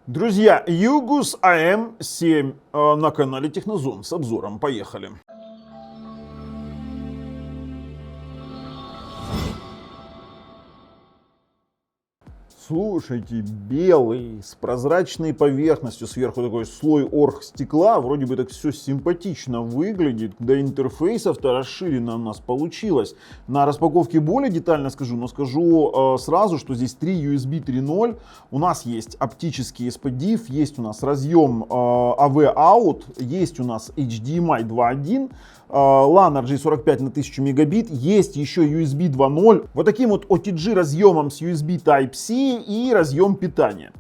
Друзья, Югус АМ7 на канале Технозон с обзором. Поехали. Слушайте, белый, с прозрачной поверхностью, сверху такой слой оргстекла, вроде бы так все симпатично выглядит, до интерфейсов-то расширено у нас получилось. На распаковке более детально скажу, но скажу сразу, что здесь 3 USB 3.0, у нас есть оптический SPDIF, есть у нас разъем AV-out, есть у нас HDMI 2.1, LAN RJ45 на 1000 мегабит, есть еще USB 2.0, вот таким вот OTG разъемом с USB Type-C и разъем питания.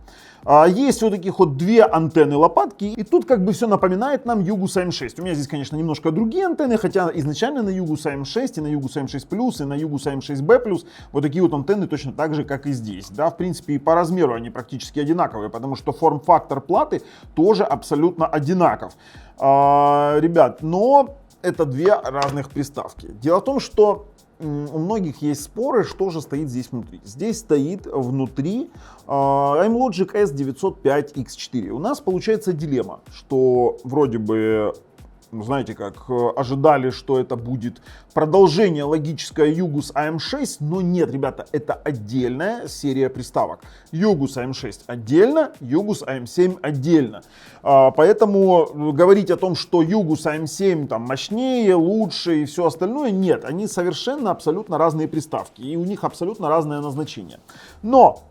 Есть вот таких вот две антенны лопатки, и тут как бы все напоминает нам Югус АМ6. У меня здесь, конечно, немножко другие антенны, хотя изначально на Югус АМ6 и на Югус АМ6 Plus и на Югус АМ6B Plus вот такие вот антенны точно так же, как и здесь. Да, в принципе, и по размеру они практически одинаковые, потому что форм-фактор платы тоже абсолютно одинаков. Ребят, но это две разных приставки. Дело в том, что у многих есть споры, что же стоит здесь внутри. Здесь стоит внутри iMlogic S905X4. У нас получается дилемма, что вроде бы, знаете как, ожидали, что это будет продолжение логическое Югус АМ6, но нет, ребята, это отдельная серия приставок. Югус АМ6 отдельно, Югус АМ7 отдельно. Поэтому говорить о том, что Югус АМ7 там мощнее, лучше и все остальное, нет, они совершенно абсолютно разные приставки, и у них абсолютно разное назначение. Но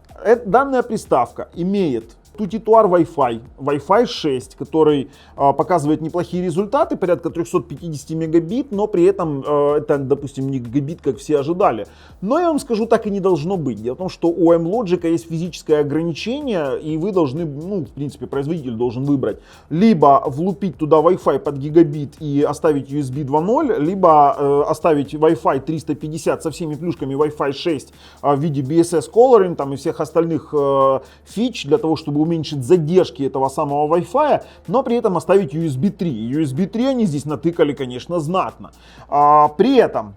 данная приставка имеет тутитуар Wi-Fi, Wi-Fi 6, который показывает неплохие результаты, порядка 350 мегабит, но при этом это, допустим, не гигабит, как все ожидали. Но я вам скажу, так и не должно быть. Дело в том, что у iMlogic есть физическое ограничение, и вы должны, в принципе, производитель должен выбрать, либо влупить туда Wi-Fi под гигабит и оставить USB 2.0, либо оставить Wi-Fi 350 со всеми плюшками Wi-Fi 6 в виде BSS Coloring там, и всех остальных фич для того, чтобы уменьшить задержки этого самого Wi-Fi, но при этом оставить USB 3. USB 3 они здесь натыкали, конечно, знатно. При этом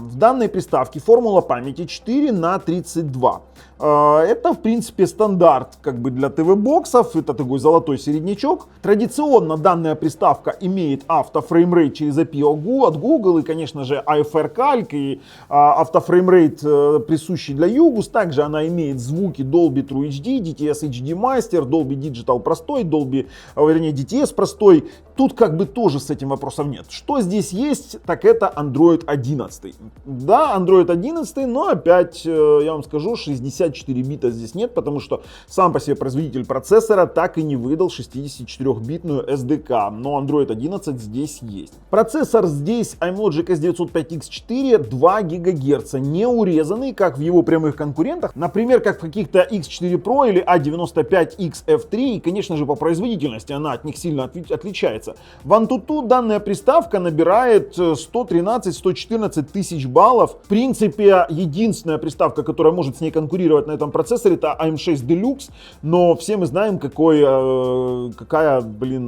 в данной приставке формула памяти 4/32. Это, в принципе, стандарт как бы для ТВ-боксов, это такой золотой середнячок. Традиционно данная приставка имеет автофреймрейт через API от Google и, конечно же, AFR Calc и автофреймрейт присущий для Югус. Также она имеет звуки Dolby True HD, DTS HD Master, Dolby Digital простой, DTS простой. Тут как бы тоже с этим вопросов нет. Что здесь есть, так это Android 11. Да, Android 11, но опять, я вам скажу, 64 бита здесь нет, потому что сам по себе производитель процессора так и не выдал 64-битную SDK, но Android 11 здесь есть. Процессор здесь iMlogic S905X4 2 ГГц, не урезанный, как в его прямых конкурентах, например, как в каких-то X4 Pro или A95XF3, и, конечно же, по производительности она от них сильно отличается. В AnTuTu данная приставка набирает 113-114 тысяч баллов. В принципе, единственная приставка, которая может с ней конкурировать на этом процессоре, это AM6 Deluxe, но все мы знаем, какая,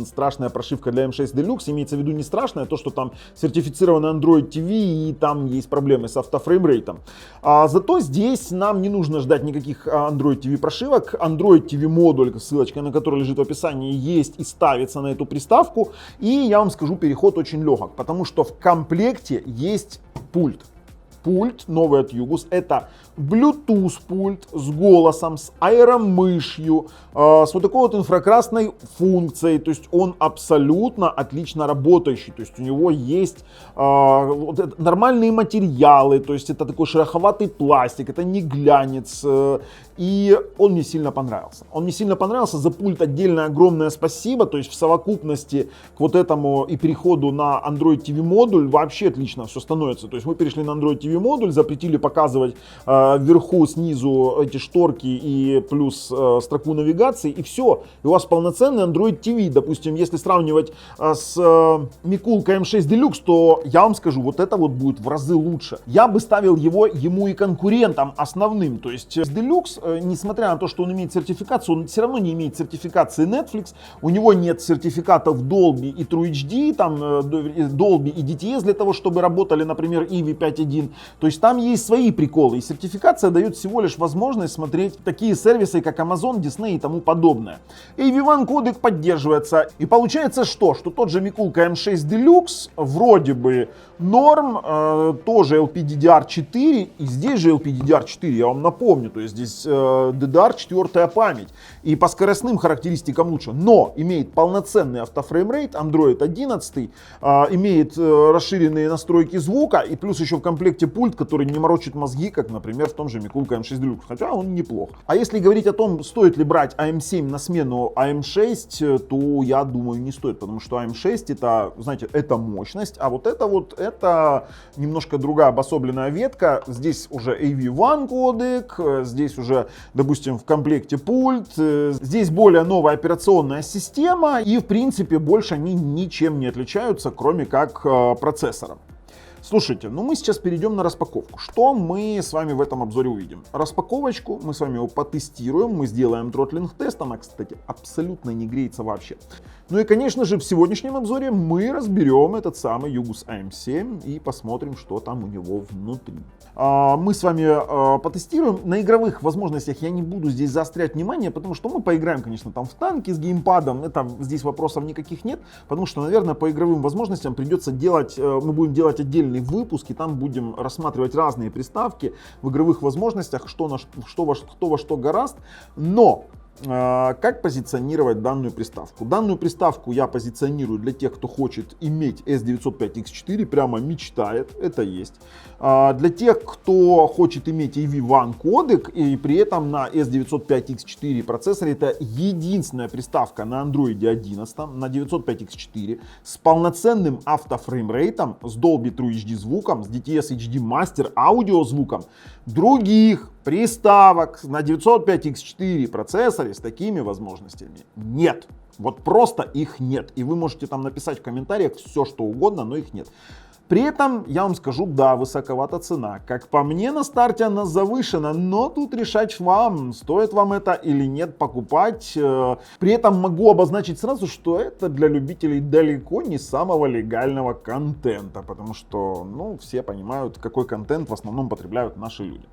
страшная прошивка для AM6 Deluxe. Имеется в виду не страшная, то, что там сертифицировано Android TV и там есть проблемы с автофреймрейтом. Зато здесь нам не нужно ждать никаких Android TV прошивок. Android TV модуль, ссылочка на который лежит в описании, есть и ставится на эту приставку. И я вам скажу, переход очень легок, потому что в комплекте есть пульт. Пульт новый от Югус, это Bluetooth пульт с голосом, с аэромышью, с вот такой вот инфракрасной функцией, то есть он абсолютно отлично работающий, то есть у него есть нормальные материалы, то есть это такой шероховатый пластик, это не глянец, и он мне сильно понравился. Он мне сильно понравился, за пульт отдельное огромное спасибо, то есть в совокупности к вот этому и переходу на Android TV модуль вообще отлично все становится, то есть мы перешли на Android TV модуль, запретили показывать вверху, снизу эти шторки и плюс строку навигации, и все. И у вас полноценный Android TV. Допустим, если сравнивать с Микулкой M6 Deluxe, то я вам скажу, вот это вот будет в разы лучше. Я бы ставил его ему и конкурентам основным. То есть Deluxe, несмотря на то, что он имеет сертификацию, он все равно не имеет сертификации Netflix, у него нет сертификатов Dolby и True HD, там Dolby и DTS для того, чтобы работали, например, EV 5.1. То есть там есть свои приколы. И сертификаты сертификация дает всего лишь возможность смотреть такие сервисы, как Amazon, Disney и тому подобное. AV1 кодек поддерживается. И получается что? Что тот же Mikulka M6 Deluxe вроде бы норм, тоже LPDDR4, и здесь же LPDDR4, я вам напомню, то есть здесь DDR4 память, и по скоростным характеристикам лучше, но имеет полноценный автофреймрейт, Android 11, имеет расширенные настройки звука, и плюс еще в комплекте пульт, который не морочит мозги, как, например, в том же Mikulka M6 Deluxe, хотя он неплох. А если говорить о том, стоит ли брать AM7 на смену AM6, то я думаю, не стоит, потому что AM6 это, знаете, это мощность, а вот это немножко другая обособленная ветка. Здесь уже AV1 кодек, здесь уже, допустим, в комплекте пульт, здесь более новая операционная система, и в принципе больше они ничем не отличаются, кроме как процессором. Слушайте, ну мы сейчас перейдем на распаковку. Что мы с вами в этом обзоре увидим? Распаковочку, мы с вами его потестируем, мы сделаем тротлинг-тест, она, кстати, абсолютно не греется вообще. Ну и, конечно же, в сегодняшнем обзоре мы разберем этот самый Yugus AM7 и посмотрим, что там у него внутри. Мы с вами потестируем. На игровых возможностях я не буду здесь заострять внимание, потому что мы поиграем, конечно, там в танки с геймпадом, здесь вопросов никаких нет, потому что, наверное, по игровым возможностям придется делать, мы будем делать отдельный выпуск, и там будем рассматривать разные приставки в игровых возможностях, кто во что гораст. Но как позиционировать данную приставку? Данную приставку я позиционирую для тех, кто хочет иметь S905X4, прямо мечтает, это есть. Для тех, кто хочет иметь AV1 кодек и при этом на S905X4 процессоре, это единственная приставка на Android 11, на 905X4 с полноценным автофреймрейтом, с Dolby True HD звуком, с DTS HD Master аудиозвуком. Других приставок на 905X4 процессоре с такими возможностями нет. Вот просто их нет. И вы можете там написать в комментариях все, что угодно, но их нет. При этом я вам скажу, да, высоковата цена. Как по мне, на старте она завышена, но тут решать вам, стоит вам это или нет покупать. При этом могу обозначить сразу, что это для любителей далеко не самого легального контента, потому что, ну, все понимают, какой контент в основном потребляют наши люди.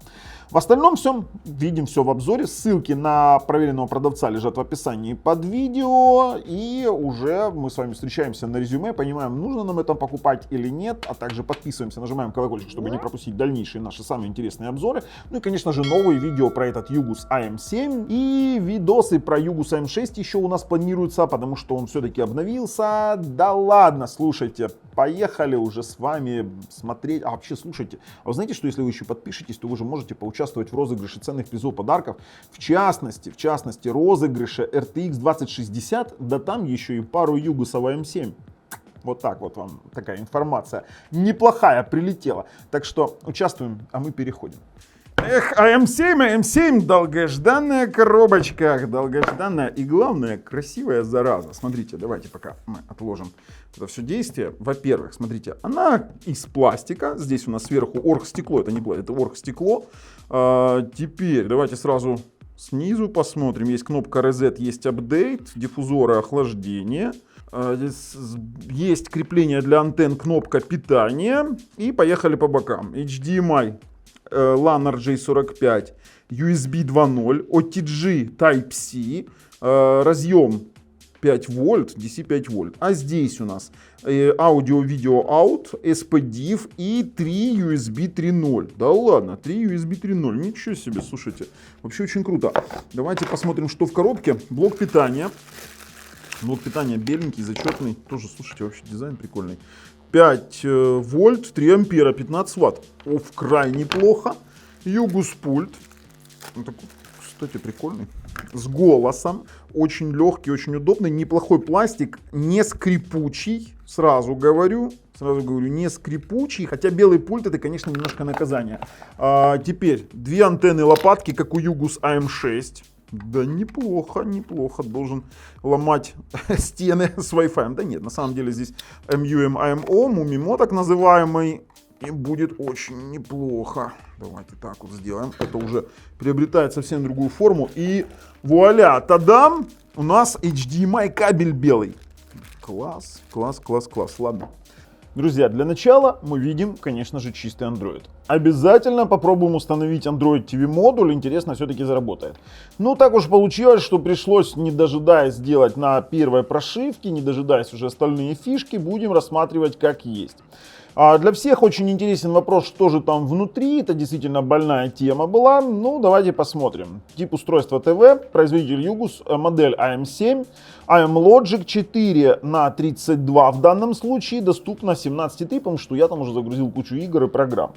В остальном все, видим все в обзоре. Ссылки на проверенного продавца лежат в описании под видео. И уже мы с вами встречаемся на резюме, понимаем, нужно нам это покупать или нет. А также подписываемся, нажимаем колокольчик, чтобы не пропустить дальнейшие наши самые интересные обзоры. Ну и, конечно же, новые видео про этот Yugus AM7. И видосы про Yugus AM6 еще у нас планируются, потому что он все-таки обновился. Да ладно, слушайте, поехали уже с вами смотреть. А вообще, слушайте, а вы знаете, что если вы еще подпишетесь, то вы же можете поучаствовать в розыгрыше ценных призов, подарков. В частности, розыгрыше RTX 2060, да там еще и пару Yugus AM7. Вот так вот вам такая информация неплохая прилетела. Так что участвуем, а мы переходим. Эх, AM7, долгожданная коробочка, долгожданная и главное, красивая зараза. Смотрите, давайте пока мы отложим это все действие. Во-первых, смотрите, она из пластика, здесь у нас сверху оргстекло, это не пластик, это оргстекло. Теперь давайте сразу снизу посмотрим, есть кнопка Reset, есть апдейт, диффузоры охлаждения. Здесь есть крепление для антенн, кнопка питания. И поехали по бокам. HDMI, LAN RJ45, USB 2.0, OTG Type-C, разъем 5 вольт, DC 5 вольт. А здесь у нас аудио-видео out, SPDIF и 3 USB 3.0. Да ладно, 3 USB 3.0. Ничего себе, слушайте. Вообще очень круто. Давайте посмотрим, что в коробке. Блок питания. Блок питания беленький, зачетный. Тоже, слушайте, вообще дизайн прикольный. 5 вольт, 3 ампера, 15 ватт. Оф, крайне неплохо. Yugus пульт. Он такой, кстати, прикольный. С голосом. Очень легкий, очень удобный. Неплохой пластик. Не скрипучий. Сразу говорю, не скрипучий. Хотя белый пульт это, конечно, немножко наказание. Теперь 2 антенны лопатки, как у Yugus AM6. Да неплохо, должен ломать стены с Wi-Fi. Да нет, на самом деле здесь MUM-AMO, MUMIMO так называемый, и будет очень неплохо. Давайте так вот сделаем, это уже приобретает совсем другую форму. И вуаля, тадам, у нас HDMI кабель белый. Класс, ладно. Друзья, для начала мы видим, конечно же, чистый Android. Обязательно попробуем установить Android TV модуль, интересно, все-таки заработает. Ну, так уж получилось, что пришлось, не дожидаясь сделать на первой прошивке, не дожидаясь уже остальные фишки, будем рассматривать как есть. Для всех очень интересен вопрос, что же там внутри. Это действительно больная тема была. Ну, давайте посмотрим. Тип устройства ТВ, производитель Югус, модель AM7, AM-Logic 4 на 32 в данном случае, доступно 17.3, потому что я там уже загрузил кучу игр и программ.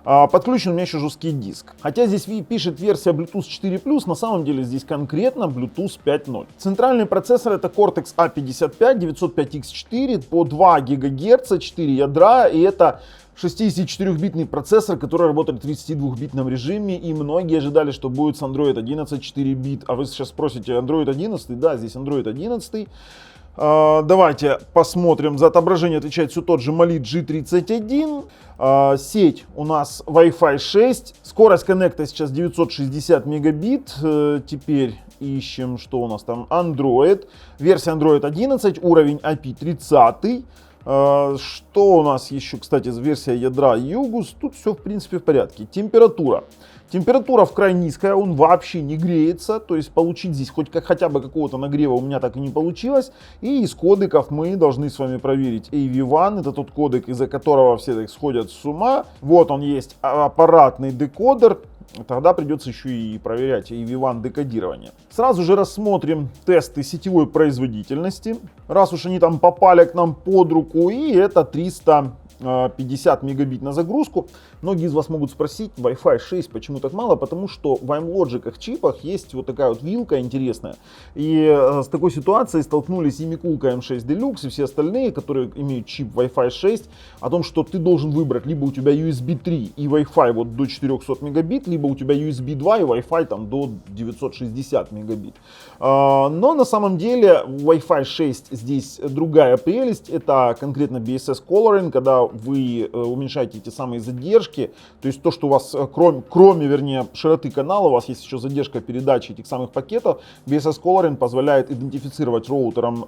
Подключен у меня еще жесткий диск. Хотя здесь пишет версия Bluetooth 4+, на самом деле здесь конкретно Bluetooth 5.0. Центральный процессор это Cortex A55 905X4 по 2 ГГц, 4 ядра, и это 64-битный процессор, который работает в 32-битном режиме, и многие ожидали, что будет с Android 11 4 бит. А вы сейчас спросите, Android 11? Да, здесь Android 11. Давайте посмотрим. За отображение отвечает все тот же Mali G31. Сеть у нас Wi-Fi 6. Скорость коннекта сейчас 960 мегабит. Теперь ищем, что у нас там. Android. Версия Android 11. Уровень IP30. Что у нас еще, кстати, версия ядра Югус. Тут все в принципе в порядке. Температура. Температура в крайне низкая, он вообще не греется, то есть получить здесь хотя бы какого-то нагрева у меня так и не получилось. И из кодеков мы должны с вами проверить AV1, это тот кодек, из-за которого все сходят с ума. Вот он есть, аппаратный декодер. Тогда придется еще и проверять AV1 декодирование. Сразу же рассмотрим тесты сетевой производительности. Раз уж они там попали к нам под руку, и это 350 мегабит на загрузку. Многие из вас могут спросить, Wi-Fi 6 почему так мало? Потому что в AM-Logic чипах есть вот такая вот вилка интересная. И с такой ситуацией столкнулись и Микулка M6 Deluxe, и все остальные, которые имеют чип Wi-Fi 6, о том, что ты должен выбрать, либо у тебя USB 3 и Wi-Fi вот до 400 мегабит, либо у тебя USB 2 и Wi-Fi там до 960 мегабит. Но на самом деле Wi-Fi 6 здесь другая прелесть. Это конкретно BSS Coloring, когда вы уменьшаете эти самые задержки. То есть то, что у вас, кроме широты канала, у вас есть еще задержка передачи этих самых пакетов. BSS Coloring позволяет идентифицировать роутером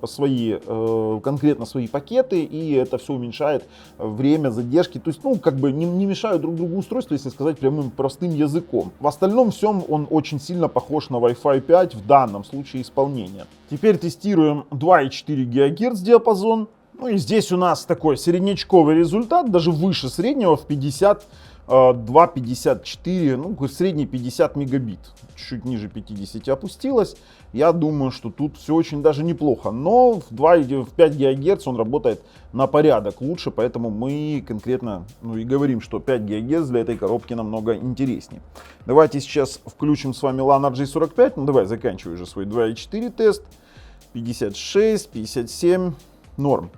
конкретно свои пакеты, и это все уменьшает время задержки. То есть, как бы не мешают друг другу устройства, если сказать прямым простым языком. В остальном всем он очень сильно похож на Wi-Fi 5 в данном случае исполнения. Теперь тестируем 2,4 ГГц диапазон. Ну и здесь у нас такой среднячковый результат, даже выше среднего в 52-54, средний 50 мегабит. Чуть ниже 50 опустилось. Я думаю, что тут все очень даже неплохо. Но в 5 ГГц он работает на порядок лучше, поэтому мы конкретно и говорим, что 5 ГГц для этой коробки намного интереснее. Давайте сейчас включим с вами LAN RJ45. Давай, заканчивай уже свой 2.4 тест. 56, 57, норм.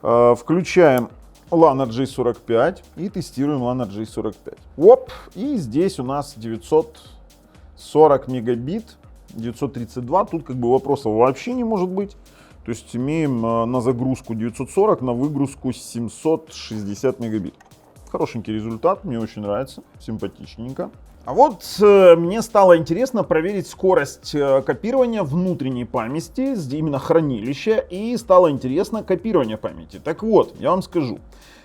Включаем LAN RJ45 и тестируем LAN RJ45. Оп, и здесь у нас 940 мегабит, 932, тут как бы вопросов вообще не может быть. То есть имеем на загрузку 940, на выгрузку 760 мегабит. Хорошенький результат, мне очень нравится, симпатичненько. А вот мне стало интересно проверить скорость копирования внутренней памяти, именно хранилища, и стало интересно копирование памяти. Так вот, я вам скажу.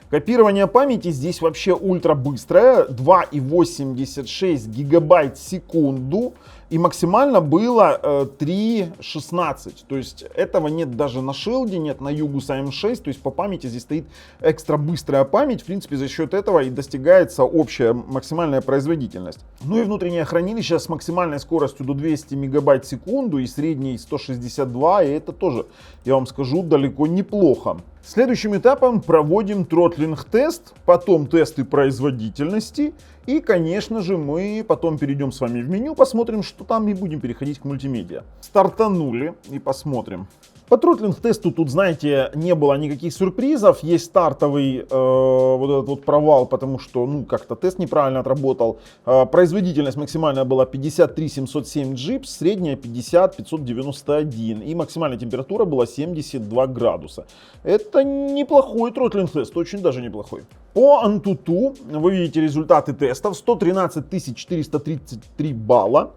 Копирование памяти здесь вообще ультра быстрое, 2,86 гигабайт в секунду, и максимально было 3,16. То есть этого нет даже на шилде, нет на Югус AM6, то есть по памяти здесь стоит экстра быстрая память, в принципе за счет этого и достигается общая максимальная производительность. Ну и внутреннее хранилище с максимальной скоростью до 200 мегабайт в секунду и средней 162, и это тоже, я вам скажу, далеко неплохо. Следующим этапом проводим тротлинг-тест, потом тесты производительности и, конечно же, мы потом перейдем с вами в меню, посмотрим, что там, и будем переходить к мультимедиа. Стартанули и посмотрим. По тротлинг-тесту тут, знаете, не было никаких сюрпризов. Есть стартовый вот этот вот провал, потому что, как-то тест неправильно отработал. Производительность максимальная была 53 707 джипс, средняя 50 591. И максимальная температура была 72 градуса. Это неплохой тротлинг-тест, очень даже неплохой. По Antutu вы видите результаты тестов. 113 433 балла.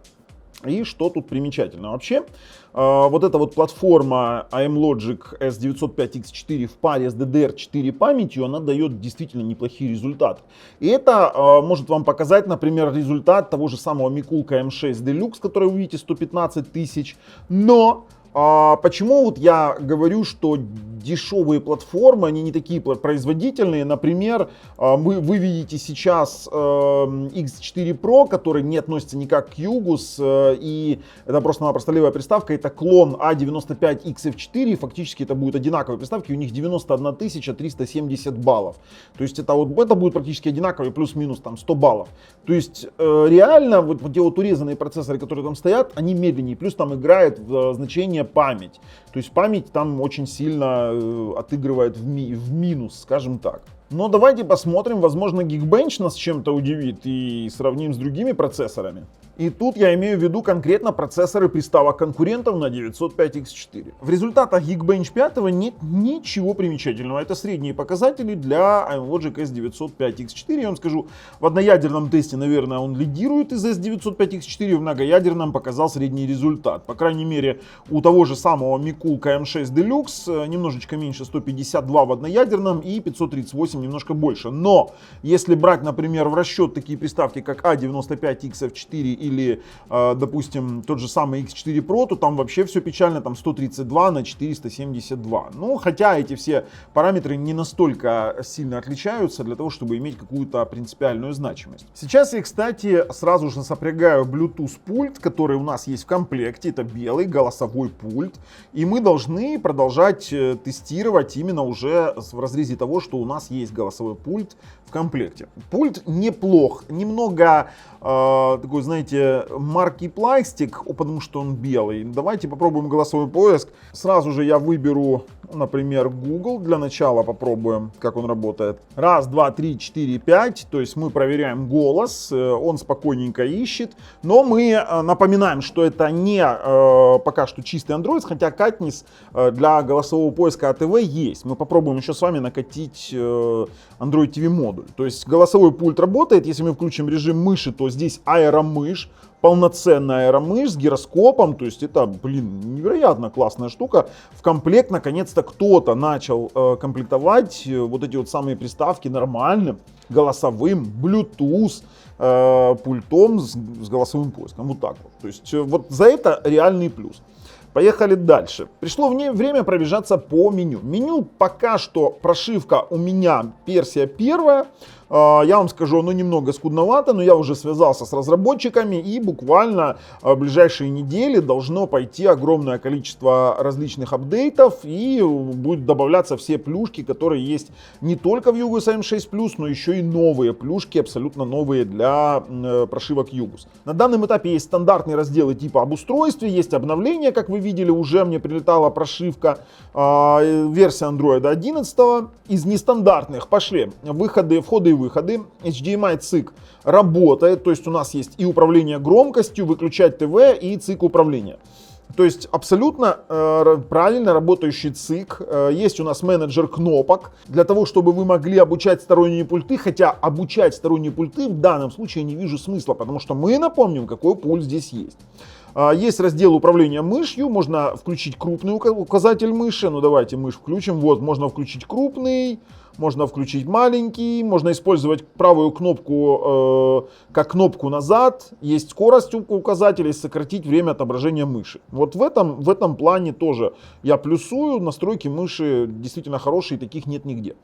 И что тут примечательно? Вообще, вот эта вот платформа AMLogic S905X4 в паре с DDR4 памятью, она дает действительно неплохие результаты. И это может вам показать, например, результат того же самого Mikulka M6 Deluxe, который вы видите 115 тысяч. Но почему вот я говорю, что дешевые платформы, они не такие производительные? Например, вы видите сейчас X4 Pro, который не относится никак к Yugus, и это просто-напросто левая приставка, это клон A95XF4, фактически это будут одинаковые приставки, у них 91 370 баллов. То есть это будет практически одинаковые, плюс-минус там 100 баллов. То есть реально вот те вот урезанные процессоры, которые там стоят, они медленнее, плюс там играет значение память. То есть память там очень сильно отыгрывает в минус, скажем так. Но давайте посмотрим, возможно, Geekbench нас чем-то удивит и сравним с другими процессорами. И тут я имею в виду конкретно процессоры приставок конкурентов на 905X4. В результатах Geekbench 5 нет ничего примечательного. Это средние показатели для AMLogic S905X4. Я вам скажу, в одноядерном тесте, наверное, он лидирует из S905X4, в многоядерном показал средний результат. По крайней мере, у того же самого Mikulka M6 Deluxe немножечко меньше 152 в одноядерном и 538 немножко больше. Но если брать, например, в расчет такие приставки, как A95XF4 или, допустим, тот же самый X4 Pro, то там вообще все печально, там 132 на 472. Ну, хотя эти все параметры не настолько сильно отличаются для того, чтобы иметь какую-то принципиальную значимость. Сейчас я, кстати, сразу же сопрягаю Bluetooth пульт, который у нас есть в комплекте. Это белый голосовой пульт. И мы должны продолжать тестировать именно уже в разрезе того, что у нас есть голосовой пульт в комплекте. Пульт неплох, немного такой, знаете, марки пластик, потому что он белый. Давайте попробуем голосовой поиск. Сразу же я выберу, например, Google. Для начала попробуем, как он работает. Раз, два, три, четыре, пять. То есть мы проверяем голос, он спокойненько ищет. Но мы напоминаем, что это не пока что чистый Android, хотя Katniss для голосового поиска АТВ есть. Мы попробуем еще с вами накатить Android TV модуль. То есть голосовой пульт работает. Если мы включим режим мыши, то здесь аэромышь, полноценная аэромышь с гироскопом. То есть это, невероятно классная штука. В комплект наконец-то кто-то начал комплектовать вот эти вот самые приставки нормальным, голосовым, Bluetooth пультом с голосовым поиском. Вот так вот. То есть вот за это реальный плюс. Поехали дальше. Пришло время пробежаться по меню. Меню пока что прошивка у меня версия первая. Я вам скажу, оно немного скудновато, но я уже связался с разработчиками, и буквально в ближайшие недели должно пойти огромное количество различных апдейтов, и будут добавляться все плюшки, которые есть не только в Yugus M6+, но еще и новые плюшки, абсолютно новые для прошивок Yugus. На данном этапе есть стандартные разделы типа об устройстве, есть обновления, как вы видели, уже мне прилетала прошивка, версия Android 11. Из нестандартных пошли входы и выходы. HDMI ЦИК работает, то есть у нас есть и управление громкостью, выключать ТВ и ЦИК управления. То есть абсолютно правильно работающий ЦИК. Есть у нас менеджер кнопок для того, чтобы вы могли обучать сторонние пульты, хотя обучать сторонние пульты в данном случае я не вижу смысла, потому что мы напомним, какой пульт здесь есть. Есть раздел управления мышью, можно включить крупный указатель мыши, ну давайте мышь включим, вот, можно включить крупный, можно включить маленький, можно использовать правую кнопку как кнопку назад, есть скорость указателя, сократить время отображения мыши. Вот в этом плане тоже я плюсую, настройки мыши действительно хорошие, таких нет нигде.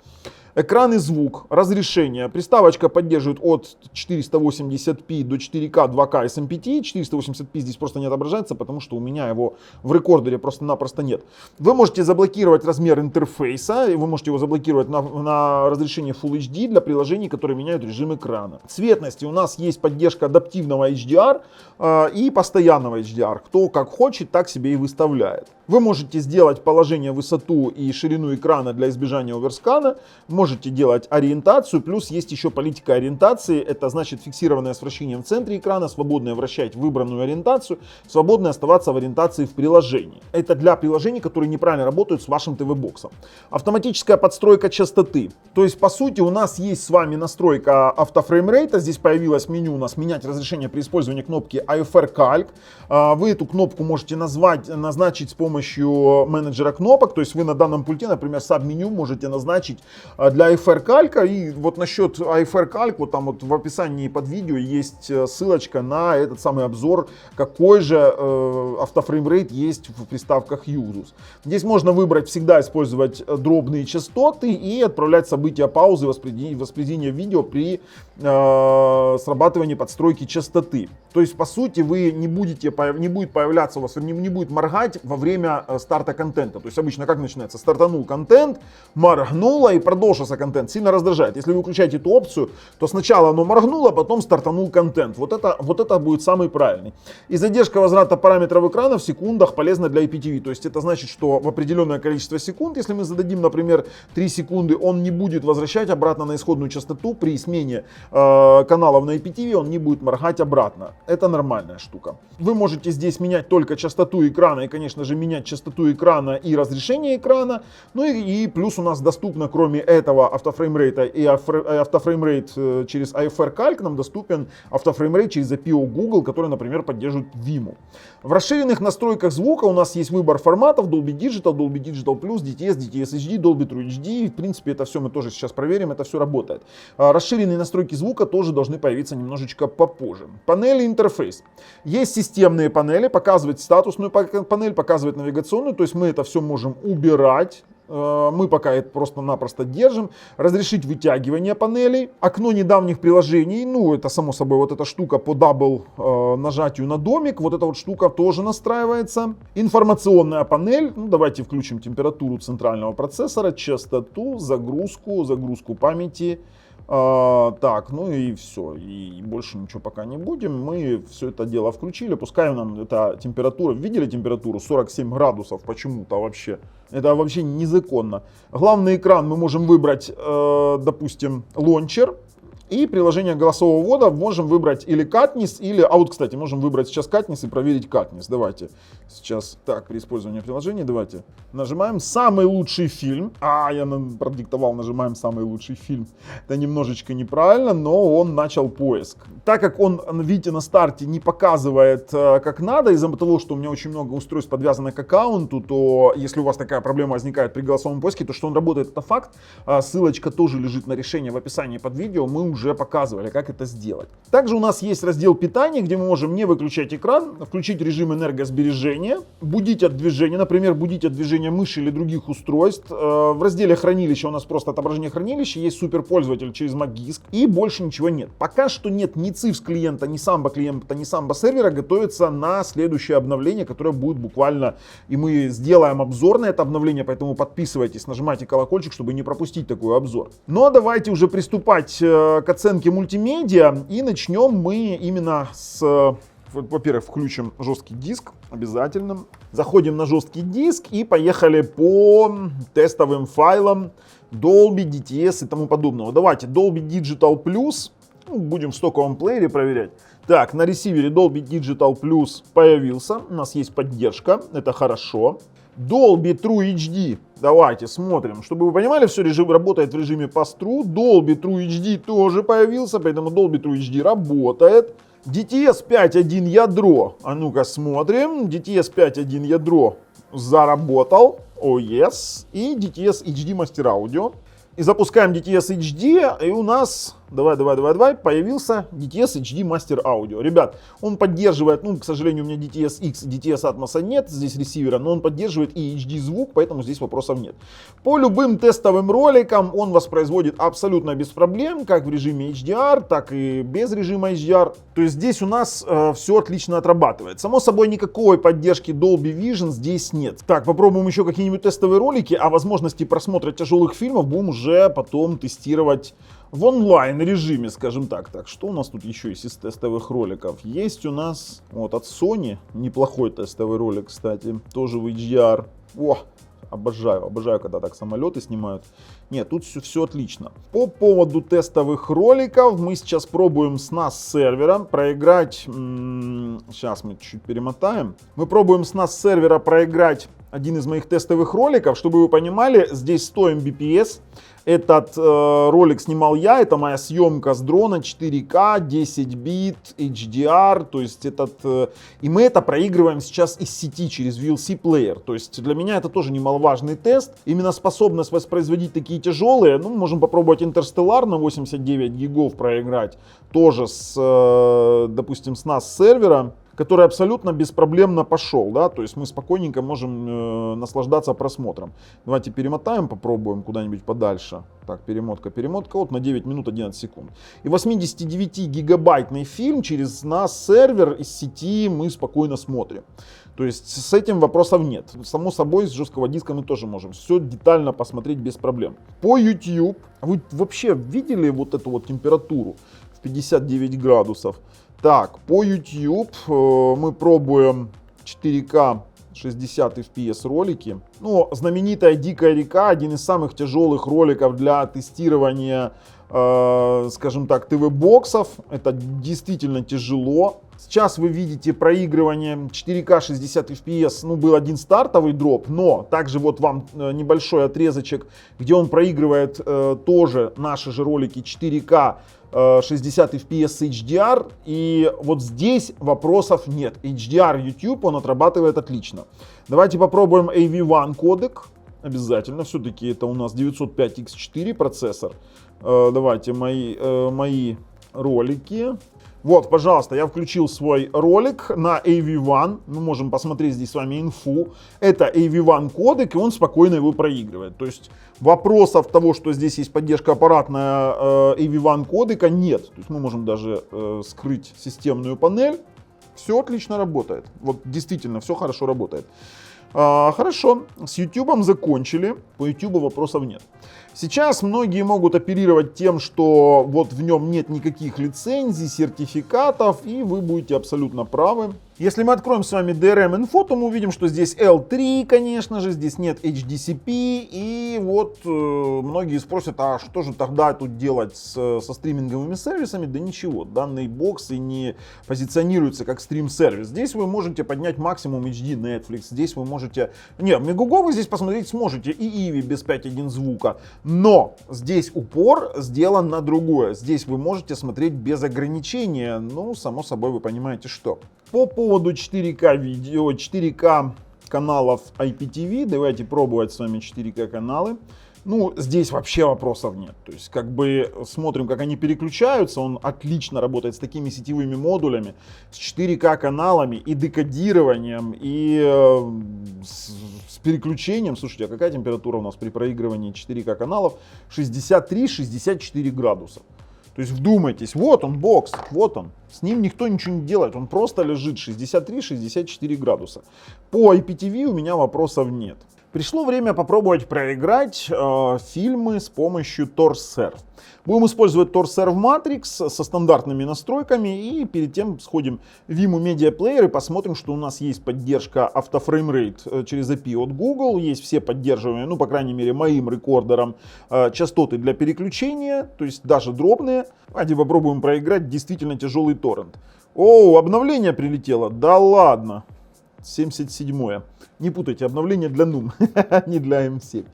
Экран и звук, разрешение. Приставочка поддерживает от 480p до 4К 2К SMPTE. 480p здесь просто не отображается, потому что у меня его в рекордере просто-напросто нет. Вы можете заблокировать размер интерфейса, и вы можете его заблокировать на разрешение Full HD для приложений, которые меняют режим экрана. Цветности у нас есть поддержка адаптивного HDR и постоянного HDR. Кто как хочет, так себе и выставляет. Вы можете сделать положение, высоту и ширину экрана для избежания оверскана. Можете делать ориентацию, плюс есть еще политика ориентации. Это значит фиксированное с вращением в центре экрана, свободное вращать выбранную ориентацию, свободно оставаться в ориентации в приложении. Это для приложений, которые неправильно работают с вашим ТВ-боксом. Автоматическая подстройка частоты частоты. То есть, по сути, у нас есть с вами настройка автофреймрейта. Здесь появилось меню у нас «Менять разрешение при использовании кнопки AFR Calc». Вы эту кнопку можете назначить с помощью менеджера кнопок. То есть вы на данном пульте, например, саб-меню можете назначить для AFR Calc. И вот насчет AFR Calc, вот там вот в описании под видео есть ссылочка на этот самый обзор, какой же автофреймрейт есть в приставках Usus. Здесь можно выбрать всегда использовать дробные частоты и отправлять события паузы воспроизведения видео при срабатывании подстройки частоты. То есть, по сути, вы не будет появляться у вас, не будет моргать во время старта контента. То есть, обычно как начинается? Стартанул контент, моргнуло и продолжился контент. Сильно раздражает. Если вы выключаете эту опцию, то сначала оно моргнуло, потом стартанул контент. Вот это будет самый правильный. И задержка возврата параметров экрана в секундах полезна для IPTV. То есть, это значит, что в определенное количество секунд, если мы зададим, например, 3 секунды, он не будет возвращать обратно на исходную частоту при смене каналов на IPTV, он не будет моргать обратно. Это нормальная штука. Вы можете здесь менять только частоту экрана и, конечно же, менять частоту экрана и разрешение экрана. Ну и плюс у нас доступно, кроме этого автофреймрейта и автофреймрейт через AFR Calc, нам доступен автофреймрейт через API Google, который, например, поддерживает Vimeo. В расширенных настройках звука у нас есть выбор форматов: Dolby Digital, Dolby Digital Plus, DTS, DTS HD, Dolby True HD. В принципе, это все мы тоже сейчас проверим, это все работает. Расширенные настройки звука тоже должны появиться немножечко попозже. Панели интерфейс. Есть системные панели, показывать статусную панель, показывать навигационную, то есть мы это все можем убирать. Мы пока это просто-напросто держим. Разрешить вытягивание панелей. Окно недавних приложений. Ну, это само собой вот эта штука по дабл нажатию на домик. Вот эта вот штука тоже настраивается. Информационная панель. Ну, давайте включим температуру центрального процессора, частоту, загрузку памяти. Так, ну и все, и больше ничего пока не будем. Мы все это дело включили, пускай нам эта температура, видели температуру 47 градусов почему-то вообще, это вообще незаконно. Главный экран мы можем выбрать, допустим, лончер. И приложение голосового ввода можем выбрать или Katniss, или... А вот, кстати, можем выбрать сейчас Katniss и проверить Katniss. Давайте сейчас, так, при использовании приложения, давайте нажимаем «Самый лучший фильм». Я продиктовал, нажимаем «Самый лучший фильм». Это немножечко неправильно, но он начал поиск. Так как он, видите, на старте не показывает как надо, из-за того, что у меня очень много устройств подвязано к аккаунту, то если у вас такая проблема возникает при голосовом поиске, то что он работает, это факт. Ссылочка тоже лежит на решение в описании под видео. Мы уже показывали, как это сделать. Также у нас есть раздел питания, где мы можем не выключать экран, включить режим энергосбережения, будить от движения, например, будить от движения мыши или других устройств. В разделе хранилища у нас просто отображение хранилища, есть суперпользователь через Magisk и больше ничего нет. Пока что нет ни CIFS клиента, ни Samba клиента, ни Samba сервера, готовится на следующее обновление, которое будет буквально, и мы сделаем обзор на это обновление, поэтому подписывайтесь, нажимайте колокольчик, чтобы не пропустить такой обзор. Ну а давайте уже приступать к оценке мультимедиа, и начнем мы именно с... Во-первых, включим жесткий диск обязательно. Заходим на жесткий диск и поехали по тестовым файлам Dolby, DTS и тому подобного. Давайте Dolby Digital Plus. Будем в стоковом плеере проверять. Так, на ресивере Dolby Digital Plus появился. У нас есть поддержка. Это хорошо. Dolby True HD. Давайте смотрим. Чтобы вы понимали, все работает в режиме pass-through. Dolby True HD тоже появился, поэтому Dolby True HD работает. DTS 5.1 ядро. А ну-ка смотрим. DTS 5.1 ядро заработал. Oh yes. И DTS HD Master Audio. И запускаем DTS HD, и у нас, давай, появился DTS HD Master Audio. Ребят, он поддерживает, ну, к сожалению, у меня DTS X, DTS Atmos нет здесь ресивера, но он поддерживает и HD звук, поэтому здесь вопросов нет. По любым тестовым роликам он воспроизводит абсолютно без проблем, как в режиме HDR, так и без режима HDR. То есть здесь у нас все отлично отрабатывает. Само собой, никакой поддержки Dolby Vision здесь нет. Так, попробуем еще какие-нибудь тестовые ролики, а возможности просмотра тяжелых фильмов будем уже потом тестировать в онлайн режиме, скажем так. Так, что у нас тут еще есть из тестовых роликов? Есть у нас вот от Sony неплохой тестовый ролик, кстати, тоже в HDR. О, обожаю, когда так самолеты снимают. Нет, тут все отлично. По поводу тестовых роликов мы сейчас пробуем с NAS сервера проиграть. Сейчас мы чуть перемотаем. Мы пробуем с NAS сервера проиграть один из моих тестовых роликов, чтобы вы понимали, здесь 100 Mbps. Этот ролик снимал я, это моя съемка с дрона 4К, 10 бит, HDR, то есть и мы это проигрываем сейчас из сети через VLC плеер, то есть для меня это тоже немаловажный тест, именно способность воспроизводить такие тяжелые, ну, можем попробовать Interstellar на 89 гигов проиграть, тоже допустим, с NAS сервера, который абсолютно беспроблемно пошел, да, то есть мы спокойненько можем наслаждаться просмотром. Давайте перемотаем, попробуем куда-нибудь подальше. Так, перемотка, вот на 9 минут 11 секунд. И 89-гигабайтный фильм через нас сервер из сети мы спокойно смотрим. То есть с этим вопросов нет. Само собой, с жесткого диска мы тоже можем все детально посмотреть без проблем. По YouTube, вы вообще видели вот эту вот температуру в 59 градусов? Так, по YouTube мы пробуем 4К 60 FPS ролики. Ну, знаменитая Дикая река, один из самых тяжелых роликов для тестирования, скажем так, ТВ-боксов. Это действительно тяжело. Сейчас вы видите проигрывание 4К 60 FPS, ну, был один стартовый дроп, но также вот вам небольшой отрезочек, где он проигрывает тоже наши же ролики 4К 60 FPS HDR, и вот здесь вопросов нет. HDR YouTube он отрабатывает отлично. Давайте попробуем AV1 кодек. Обязательно, все-таки это у нас 905X4 процессор. Давайте мои ролики. Вот, пожалуйста, я включил свой ролик на AV1. Мы можем посмотреть здесь с вами инфу. Это AV1 кодек, и он спокойно его проигрывает. То есть вопросов того, что здесь есть поддержка аппаратная AV1 кодека, нет. То есть мы можем даже скрыть системную панель. Все отлично работает. Вот действительно, все хорошо работает. Хорошо, с YouTube закончили. По YouTube вопросов нет. Сейчас многие могут оперировать тем, что вот в нем нет никаких лицензий, сертификатов, и вы будете абсолютно правы. Если мы откроем с вами DRM-инфо, то мы увидим, что здесь L3, конечно же, здесь нет HDCP, и вот многие спросят, а что же тогда тут делать со стриминговыми сервисами? Да ничего, данные боксы не позиционируются как стрим-сервис. Здесь вы можете поднять максимум HD Netflix, здесь вы можете... Не, Мегуго вы здесь посмотреть сможете, и Иви без 5.1 звука, но здесь упор сделан на другое. Здесь вы можете смотреть без ограничения, ну, само собой, вы понимаете, что. По поводу 4К видео, 4К каналов IPTV, давайте пробовать с вами 4К каналы. Ну, здесь вообще вопросов нет. То есть, как бы смотрим, как они переключаются. Он отлично работает с такими сетевыми модулями, с 4К каналами и декодированием, и с переключением. Слушайте, а какая температура у нас при проигрывании 4К каналов? 63-64 градуса. То есть вдумайтесь, вот он бокс, вот он. С ним никто ничего не делает, он просто лежит 63-64 градуса. По IPTV у меня вопросов нет. Пришло время попробовать проиграть фильмы с помощью TorServe. Будем использовать TorServe Matrix со стандартными настройками, и перед тем сходим в Vimeo Media Player и посмотрим, что у нас есть поддержка автофреймрейт через API от Google, есть все поддерживаемые, ну, по крайней мере, моим рекордером частоты для переключения, то есть даже дробные. Давайте попробуем проиграть действительно тяжелый торрент. О, обновление прилетело, да ладно. 77-е. Не путайте, обновление для NUM, не для M7.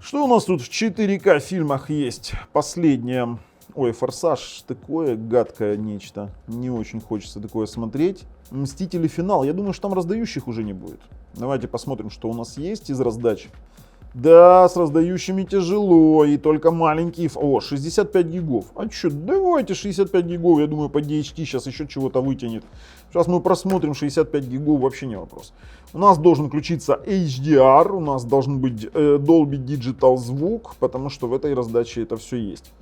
Что у нас тут в 4К фильмах есть? Последнее. Ой, Форсаж, такое гадкое нечто. Не очень хочется такое смотреть. Мстители финал. Я думаю, что там раздающих уже не будет. Давайте посмотрим, что у нас есть из раздач. Да, с раздающими тяжело, и только маленькие... О, 65 гигов. А что, давайте 65 гигов, я думаю, по DHT сейчас еще чего-то вытянет. Сейчас мы просмотрим 65 гигов, вообще не вопрос. У нас должен включиться HDR, у нас должен быть Dolby Digital звук, потому что в этой раздаче это все есть.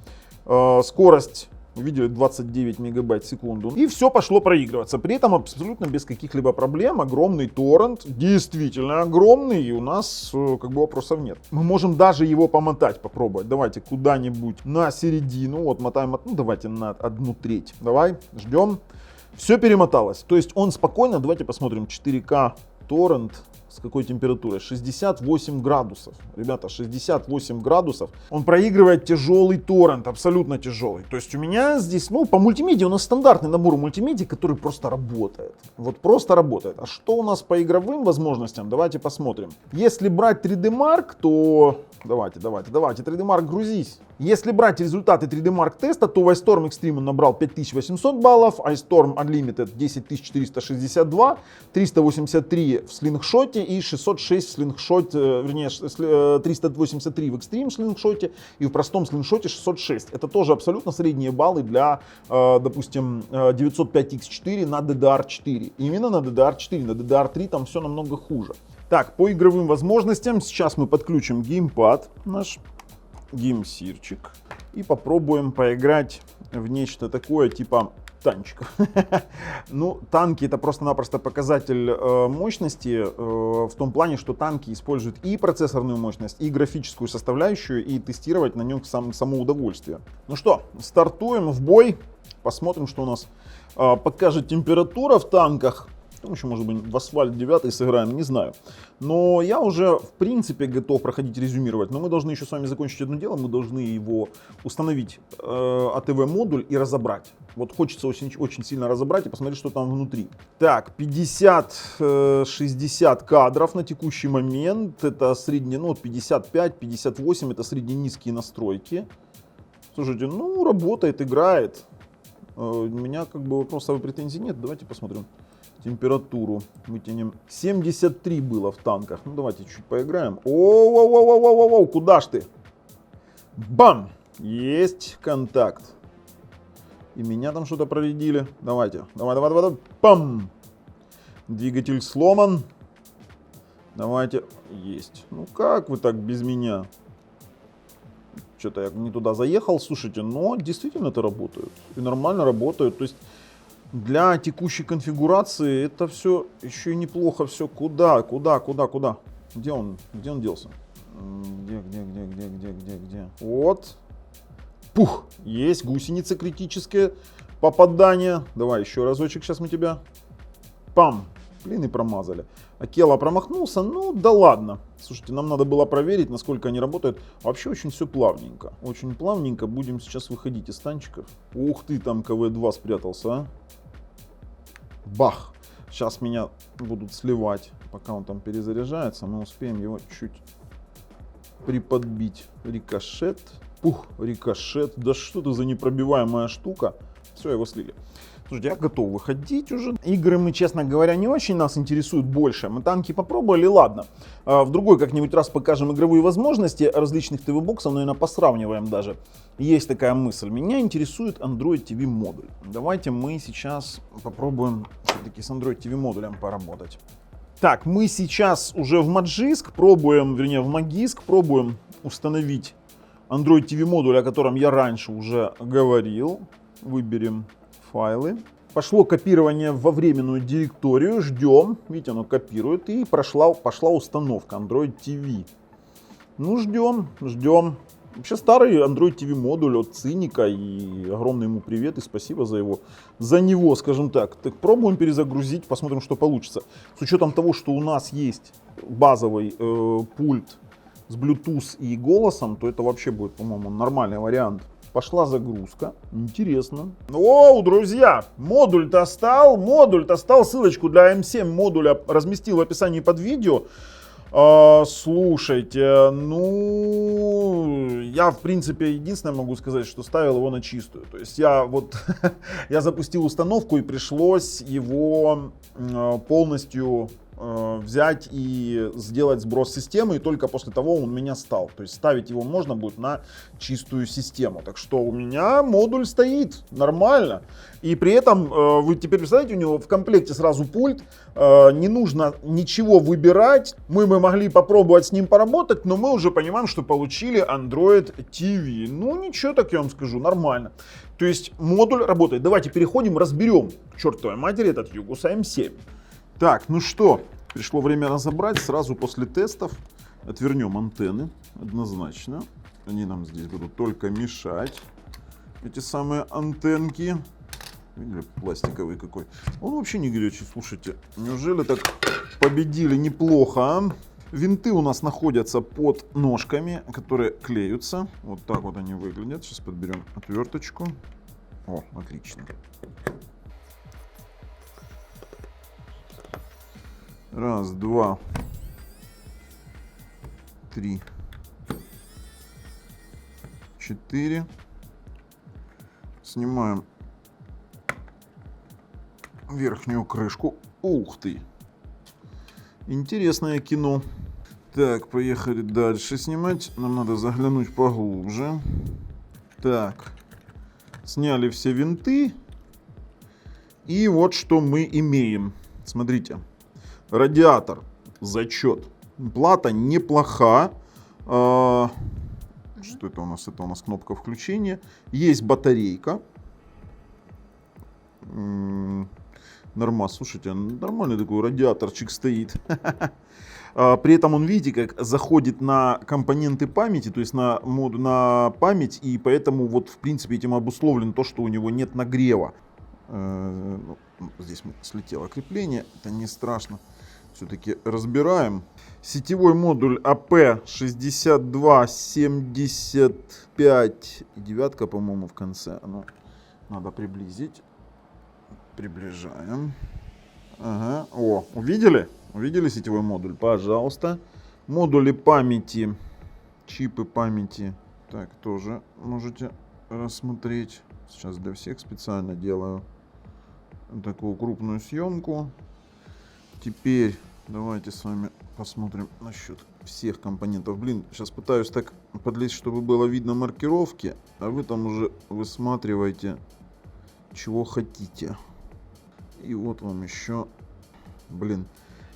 Скорость... Увидели 29 мегабайт в секунду. И все пошло проигрываться. При этом абсолютно без каких-либо проблем. Огромный торрент. Действительно огромный. И у нас как бы вопросов нет. Мы можем даже его помотать, попробовать. Давайте куда-нибудь на середину. Вот мотаем. Ну давайте на 1/3. Давай, ждем. Все перемоталось. То есть он спокойно. Давайте посмотрим 4К торрент С какой температурой? 68 градусов. Ребята, 68 градусов. Он проигрывает тяжелый торрент, абсолютно тяжелый. То есть у меня здесь, ну, по мультимедиа у нас стандартный набор мультимедиа, который просто работает. Вот просто работает. А что у нас по игровым возможностям? Давайте посмотрим. Если брать 3D Mark, то... Давайте, 3D Mark, грузись. Если брать результаты 3D Mark теста, то в Ice Storm Extreme он набрал 5800 баллов, Ice Storm Unlimited 10462, 383 в слингшоте и 606 в слингшоте, вернее 383 в Extreme слингшоте и в простом слингшоте 606. Это тоже абсолютно средние баллы для, допустим, 905X4 на DDR4. Именно на DDR4, на DDR3 там все намного хуже. Так, по игровым возможностям сейчас мы подключим геймпад наш, геймсирчик, и попробуем поиграть в нечто такое типа танчиков. Ну, танки — это просто-напросто показатель мощности в том плане, что танки используют и процессорную мощность, и графическую составляющую, и тестировать на нем само удовольствие. Ну что, стартуем в бой, посмотрим, что у нас покажет температура в танках. Еще, может быть, в Asphalt 9 сыграем, не знаю. Но я уже, в принципе, готов проходить резюмировать. Но мы должны еще с вами закончить одно дело. Мы должны его установить, АТВ-модуль, и разобрать. Вот хочется очень сильно разобрать и посмотреть, что там внутри. Так, 50-60 кадров на текущий момент. Это средние, ну, 55-58, это средне-низкие настройки. Слушайте, ну, работает, играет. У меня как бы вопросов и претензий нет. Давайте посмотрим. Температуру вытянем. 73 было в танках. Ну давайте чуть поиграем. Оу, куда ж ты? Бам! Есть контакт. И меня там что-то проредили. Давайте. Давай. Пам! Двигатель сломан. Давайте. Есть. Ну как вы так без меня? Что-то я не туда заехал. Слушайте, но действительно это работает. И нормально работает. То есть для текущей конфигурации это все еще и неплохо. Все куда? Где он делся? Где? Вот. Пух! Есть гусеница критическое попадание. Давай еще разочек, сейчас мы тебя. Пам! Блин, и промазали. Акела промахнулся, ну да ладно. Слушайте, нам надо было проверить, насколько они работают. Вообще очень все плавненько. Очень плавненько. Будем сейчас выходить из танчиков. Ух ты, там КВ-2 спрятался, а. Бах! Сейчас меня будут сливать, пока он там перезаряжается. Мы успеем его чуть приподбить. Рикошет. Пух, рикошет. Да что это за непробиваемая штука. Все, его слили. Слушайте, я готов выходить уже. Игры мы, честно говоря, не очень нас интересуют больше. Мы танки попробовали, ладно. В другой как-нибудь раз покажем игровые возможности различных ТВ-боксов, наверное, посравниваем даже. Есть такая мысль. Меня интересует Android TV модуль. Давайте мы сейчас попробуем все-таки с Android TV модулем поработать. Так, мы сейчас уже в Magisk пробуем, вернее в Magisk пробуем установить Android TV модуль, о котором я раньше уже говорил. Выберем файлы. Пошло копирование во временную директорию. Ждем. Видите, оно копирует. И пошла установка Android TV. Ну, ждем. Вообще старый Android TV модуль от Циника. И огромный ему привет и спасибо за него, скажем так. Так, пробуем перезагрузить, посмотрим, что получится. С учетом того, что у нас есть базовый пульт с Bluetooth и голосом, то это вообще будет, по-моему, нормальный вариант. Пошла загрузка. Интересно. Оу, друзья, модуль-то стал. Ссылочку для M7 модуля разместил в описании под видео. Слушайте, ну, я в принципе единственное могу сказать, что ставил его на чистую. То есть я запустил установку и пришлось его полностью взять и сделать сброс системы, и только после того он у меня стал. То есть ставить его можно будет на чистую систему. Так что у меня модуль стоит нормально. И при этом вы теперь представляете, у него в комплекте сразу пульт, не нужно ничего выбирать. Мы бы могли попробовать с ним поработать, но мы уже понимаем, что получили Android TV. Ну ничего, так я вам скажу, нормально. То есть модуль работает. Давайте переходим, разберем к чертовой матери этот Yugusa M7. Так, ну что, пришло время разобрать. Сразу после тестов отвернем антенны, однозначно. Они нам здесь будут только мешать, эти самые антенки. Видели, пластиковый какой. Он вообще не горячий, слушайте. Неужели так победили неплохо, а? Винты у нас находятся под ножками, которые клеются. Вот так вот они выглядят. Сейчас подберем отверточку. О, отлично. Раз, два, три, 4. Снимаем верхнюю крышку. Ух ты! Интересное кино. Так, поехали дальше снимать. Нам надо заглянуть поглубже. Так, сняли все винты. И вот что мы имеем. Смотрите. Радиатор. Зачет. Плата неплоха. Что это у нас? Это у нас кнопка включения. Есть батарейка. Нормально, слушайте, нормальный такой радиаторчик стоит. При этом он, видите, как заходит на компоненты памяти, то есть на память, и поэтому вот в принципе этим обусловлено то, что у него нет нагрева. Здесь слетело крепление, это не страшно. Все-таки разбираем. Сетевой модуль AP6275, девятка, по-моему, в конце. Ну, надо приблизить. Приближаем. Ага. О, увидели? Увидели сетевой модуль? Пожалуйста. Модули памяти, чипы памяти. Так, тоже можете рассмотреть. Сейчас для всех специально делаю такую крупную съемку. Теперь давайте с вами посмотрим насчет всех компонентов. Блин, сейчас пытаюсь так подлезть, чтобы было видно маркировки, а вы там уже высматриваете, чего хотите. И вот вам еще, блин,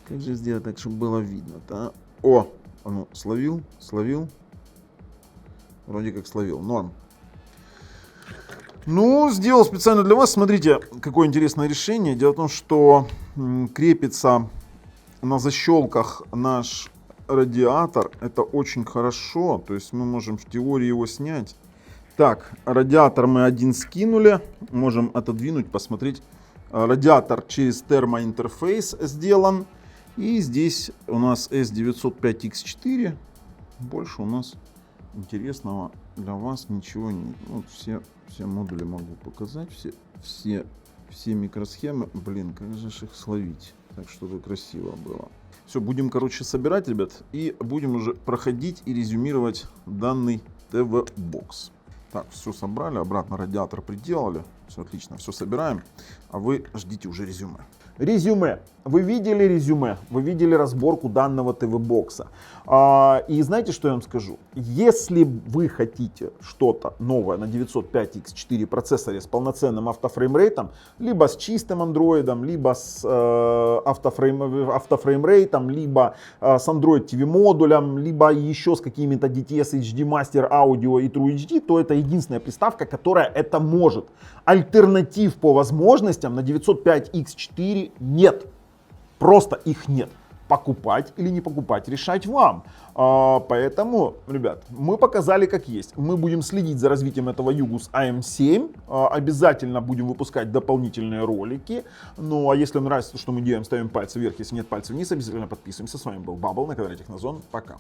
как же сделать так, чтобы было видно-то? О, ну, словил. Вроде как словил, норм. Ну, сделал специально для вас. Смотрите, какое интересное решение. Дело в том, что крепится на защелках наш радиатор. Это очень хорошо. То есть мы можем в теории его снять. Так, радиатор мы один скинули. Можем отодвинуть, посмотреть. Радиатор через термоинтерфейс сделан. И здесь у нас S905X4. Больше у нас интересного для вас ничего нет. Вот все модули могу показать. Все микросхемы. Блин, как же их словить, так чтобы красиво было. Все, будем, короче, собирать, ребят. И будем уже проходить и резюмировать данный ТВ-бокс. Так, все собрали, обратно радиатор приделали. Все отлично, все собираем. А вы ждите уже резюме. Резюме. Вы видели резюме, вы видели разборку данного ТВ-бокса. И знаете, что я вам скажу? Если вы хотите что-то новое на 905X4 процессоре с полноценным автофреймрейтом, либо с чистым андроидом, либо с автофреймрейтом, либо с Android TV модулем, либо еще с какими-то DTS HD Master Audio и True HD, то это единственная приставка, которая это может. Альтернатив по возможностям на 905X4 нет. Просто их нет. Покупать или не покупать, решать вам. Поэтому, ребят, мы показали как есть. Мы будем следить за развитием этого Yugus AM7. Обязательно будем выпускать дополнительные ролики. Ну а если вам нравится то, что мы делаем, ставим пальцы вверх. Если нет, пальцы вниз. Обязательно подписываемся. С вами был Бабл на канале Технозон. Пока.